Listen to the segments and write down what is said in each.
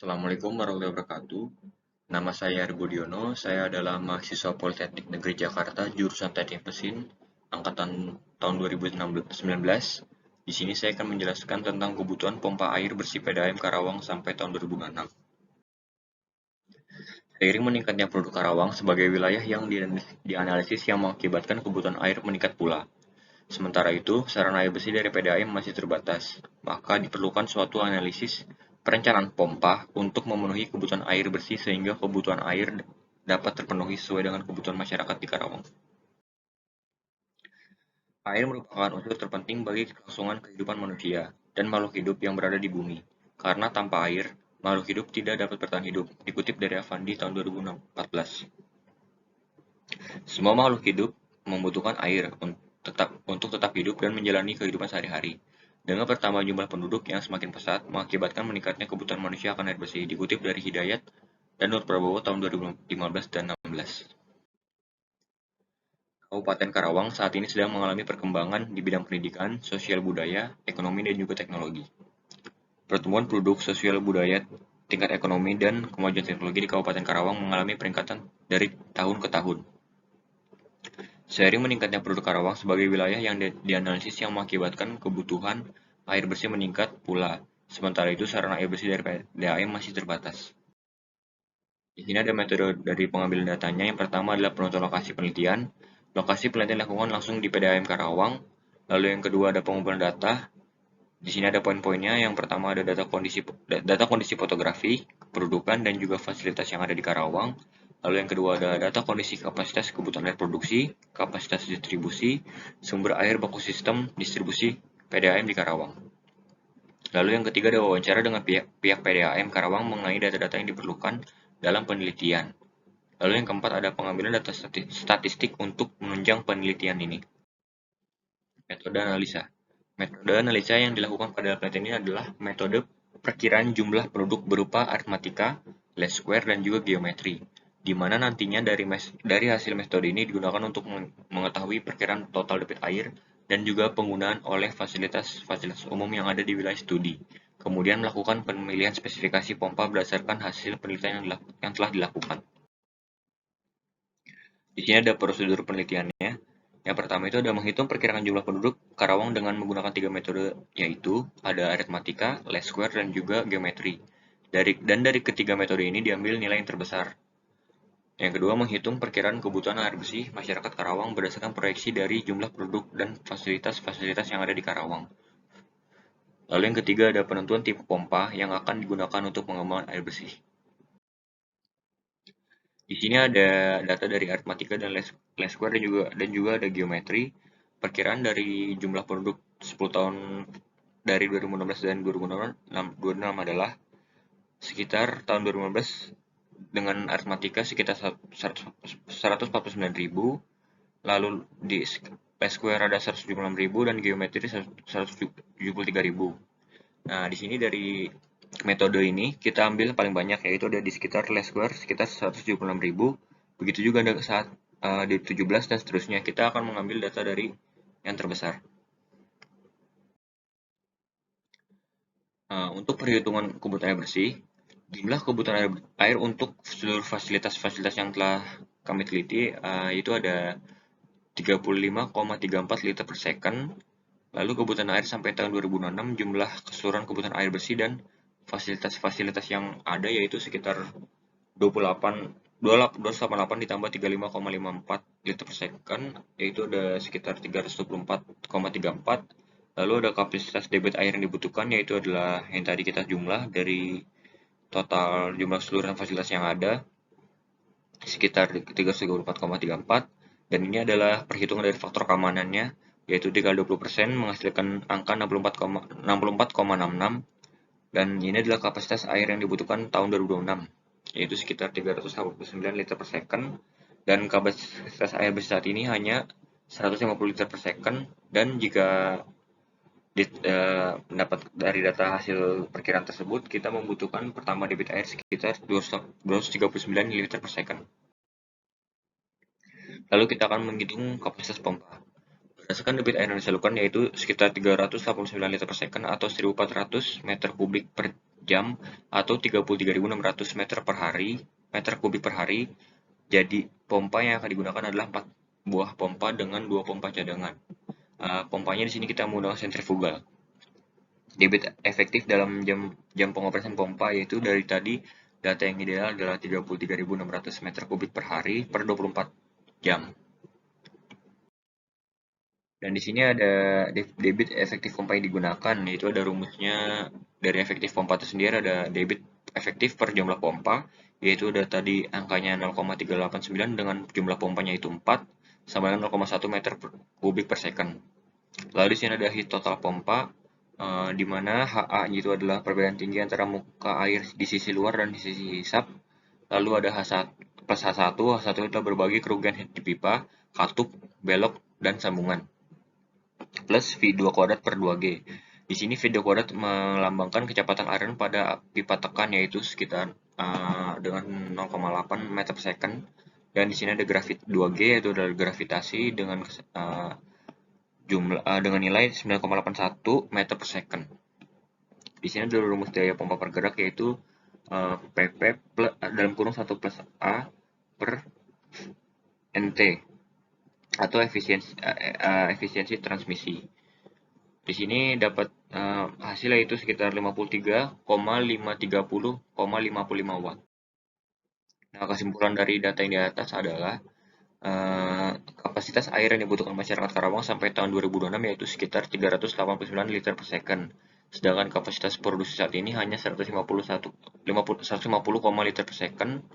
Assalamualaikum warahmatullahi wabarakatuh. Nama saya Ari Budiono, saya adalah mahasiswa Politeknik Negeri Jakarta, jurusan Teknik Mesin, angkatan tahun 2019. Di sini saya akan menjelaskan tentang kebutuhan pompa air bersih PDAM Karawang sampai tahun 2026. Seiring meningkatnya produk Karawang sebagai wilayah yang dianalisis yang mengakibatkan kebutuhan air meningkat pula. Sementara itu, sarana air bersih dari PDAM masih terbatas, maka diperlukan suatu analisis perencanaan pompa untuk memenuhi kebutuhan air bersih sehingga kebutuhan air dapat terpenuhi sesuai dengan kebutuhan masyarakat di Karawang. Air merupakan unsur terpenting bagi kelangsungan kehidupan manusia dan makhluk hidup yang berada di bumi. Karena tanpa air, makhluk hidup tidak dapat bertahan hidup, dikutip dari Avandi tahun 2014. Semua makhluk hidup membutuhkan air untuk tetap hidup dan menjalani kehidupan sehari-hari. Dengan bertambah jumlah penduduk yang semakin pesat, mengakibatkan meningkatnya kebutuhan manusia akan air bersih, dikutip dari Hidayat dan Nur Prabowo tahun 2015 dan 16. Kabupaten Karawang saat ini sedang mengalami perkembangan di bidang pendidikan, sosial budaya, ekonomi, dan juga teknologi. Pertumbuhan penduduk, sosial budaya, tingkat ekonomi, dan kemajuan teknologi di Kabupaten Karawang mengalami peningkatan dari tahun ke tahun. Seiring meningkatnya penduduk Karawang sebagai wilayah yang dianalisis yang mengakibatkan kebutuhan air bersih meningkat pula. Sementara itu, sarana air bersih dari PDAM masih terbatas. Di sini ada metode dari pengambilan datanya. Yang pertama adalah penentuan lokasi penelitian. Lokasi penelitian dilakukan langsung di PDAM Karawang. Lalu yang kedua ada pengumpulan data. Di sini ada poin-poinnya. Yang pertama ada data kondisi fotografi, kependudukan, dan juga fasilitas yang ada di Karawang. Lalu yang kedua ada data kondisi kapasitas kebutuhan air produksi, kapasitas distribusi, sumber air baku sistem distribusi PDAM di Karawang. Lalu yang ketiga ada wawancara dengan pihak PDAM Karawang mengenai data-data yang diperlukan dalam penelitian. Lalu yang keempat ada pengambilan data statistik untuk menunjang penelitian ini. Metode analisa. Metode analisa yang dilakukan pada penelitian ini adalah metode perkiraan jumlah produk berupa aritmatika, least square, dan juga geometri, di mana nantinya dari hasil metode ini digunakan untuk mengetahui perkiraan total debit air dan juga penggunaan oleh fasilitas umum yang ada di wilayah studi. Kemudian melakukan pemilihan spesifikasi pompa berdasarkan hasil penelitian yang telah dilakukan. Di sini ada prosedur penelitiannya. Yang pertama itu ada menghitung perkiraan jumlah penduduk Karawang dengan menggunakan 3 metode, yaitu ada aritmatika, least square, dan juga geometri. Dari ketiga metode ini diambil nilai yang terbesar. Yang kedua, menghitung perkiraan kebutuhan air bersih masyarakat Karawang berdasarkan proyeksi dari jumlah penduduk dan fasilitas-fasilitas yang ada di Karawang. Lalu yang ketiga ada penentuan tipe pompa yang akan digunakan untuk pengembangan air bersih. Di sini ada data dari aritmatika dan least square dan juga ada geometri. Perkiraan dari jumlah penduduk 10 tahun dari 2016 dan 2026 adalah sekitar tahun 2015 dengan aritmatika sekitar 149.000, lalu di least square ada 176.000 dan geometri 173.000. Nah, di sini dari metode ini kita ambil paling banyak, yaitu ada di sekitar least square sekitar 176.000. Begitu juga ada saat di 17 dan seterusnya. Kita akan mengambil data dari yang terbesar. Untuk perhitungan kebutuhan air bersih, jumlah kebutuhan air untuk seluruh fasilitas-fasilitas yang telah kami teliti itu ada 35,34 liter per second. Lalu kebutuhan air sampai tahun 2006 jumlah keseluruhan kebutuhan air bersih dan fasilitas-fasilitas yang ada yaitu sekitar 288 ditambah 35,54 liter per second, yaitu ada sekitar 324,34. Lalu ada kapasitas debit air yang dibutuhkan, yaitu adalah yang tadi kita jumlah dari total jumlah keseluruhan fasilitas yang ada sekitar 334,34, dan ini adalah perhitungan dari faktor keamanannya, yaitu dikali 20% menghasilkan angka 64,66, dan ini adalah kapasitas air yang dibutuhkan tahun 2026, yaitu sekitar 389 liter per second, dan kapasitas air bersih saat ini hanya 150 liter per second, dan jika mendapat dari data hasil perkiraan tersebut, kita membutuhkan pertambah debit air sekitar 239 liter per second. Lalu kita akan menghitung kapasitas pompa. Berdasarkan debit air yang disalurkan yaitu sekitar 389 liter per second atau 1400 meter kubik per jam atau 33.600 meter kubik per hari. Jadi pompa yang akan digunakan adalah 4 buah pompa dengan 2 pompa cadangan. Pompanya di sini kita menggunakan sentrifugal. Debit efektif dalam jam pengoperasian pompa yaitu dari tadi data yang ideal adalah 33.600 meter kubik per hari per 24 jam. Dan di sini ada debit efektif pompa yang digunakan, yaitu ada rumusnya dari efektif pompa itu sendiri, ada debit efektif per jumlah pompa, yaitu ada tadi angkanya 0,389 dengan jumlah pompanya itu 4, sama dengan 0,1 meter kubik per second. Lalu di sini ada heat total pompa, di mana HA itu adalah perbedaan tinggi antara muka air di sisi luar dan di sisi hisap. Lalu ada H1 plus H1 itu adalah berbagi kerugian heat di pipa, katup, belok, dan sambungan. Plus V2 kuadrat per 2G. Di sini V2 kuadrat melambangkan kecepatan aliran pada pipa tekan yaitu sekitar dengan 0,8 meter per second. Dan di sini ada 2G yaitu adalah gravitasi dengan dengan nilai 9,81 meter per second. Di sini ada rumus daya pompa pergerak yaitu PP dalam kurung 1 plus A per NT atau efisiensi transmisi. Di sini dapat hasilnya itu sekitar 53,530,55 watt. Nah, kesimpulan dari data yang di atas adalah kapasitas air yang dibutuhkan masyarakat Karawang sampai tahun 2026 yaitu sekitar 389 liter per second. Sedangkan kapasitas produksi saat ini hanya 150,1 liter per second,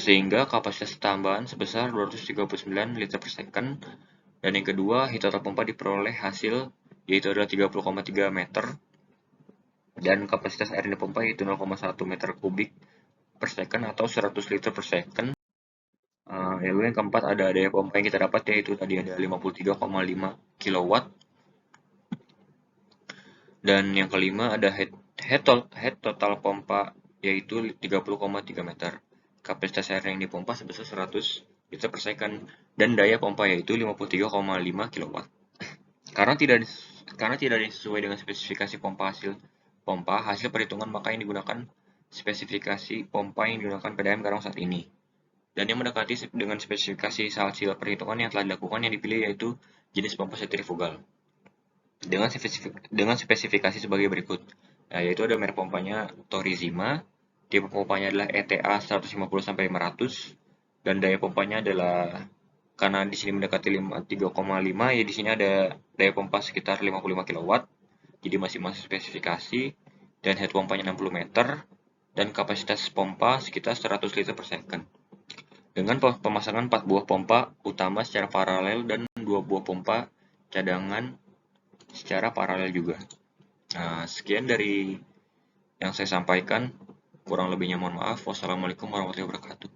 sehingga kapasitas tambahan sebesar 239 liter per second. Dan yang kedua, heat total pompa diperoleh hasil yaitu adalah 30,3 meter dan kapasitas air yang dipompa yaitu 0,1 meter kubik per second atau 100 liter per second. Lalu yang keempat ada daya pompa yang kita dapat yaitu tadi ada 53,5 kW. Dan yang kelima ada head total pompa yaitu 30,3 meter. Kapasitas air yang dipompa sebesar 100 liter per second dan daya pompa yaitu 53,5 kW. Karena tidak sesuai dengan spesifikasi hasil perhitungan maka yang digunakan spesifikasi pompa yang digunakan PDAM Karawang saat ini. Dan yang mendekati dengan spesifikasi hasil perhitungan yang telah dilakukan yang dipilih yaitu jenis pompa sentrifugal. Dengan spesifikasi sebagai berikut, yaitu ada merek pompanya Torizima, tipe pompanya adalah ETA 150-500, dan daya pompanya adalah karena di sini mendekati 3,5 ya di sini ada daya pompa sekitar 55 kW. Jadi masih spesifikasi dan head pompanya 60 meter dan kapasitas pompa sekitar 100 liter per second. Dengan pemasangan 4 buah pompa utama secara paralel dan 2 buah pompa cadangan secara paralel juga. Nah, sekian dari yang saya sampaikan. Kurang lebihnya mohon maaf. Wassalamualaikum warahmatullahi wabarakatuh.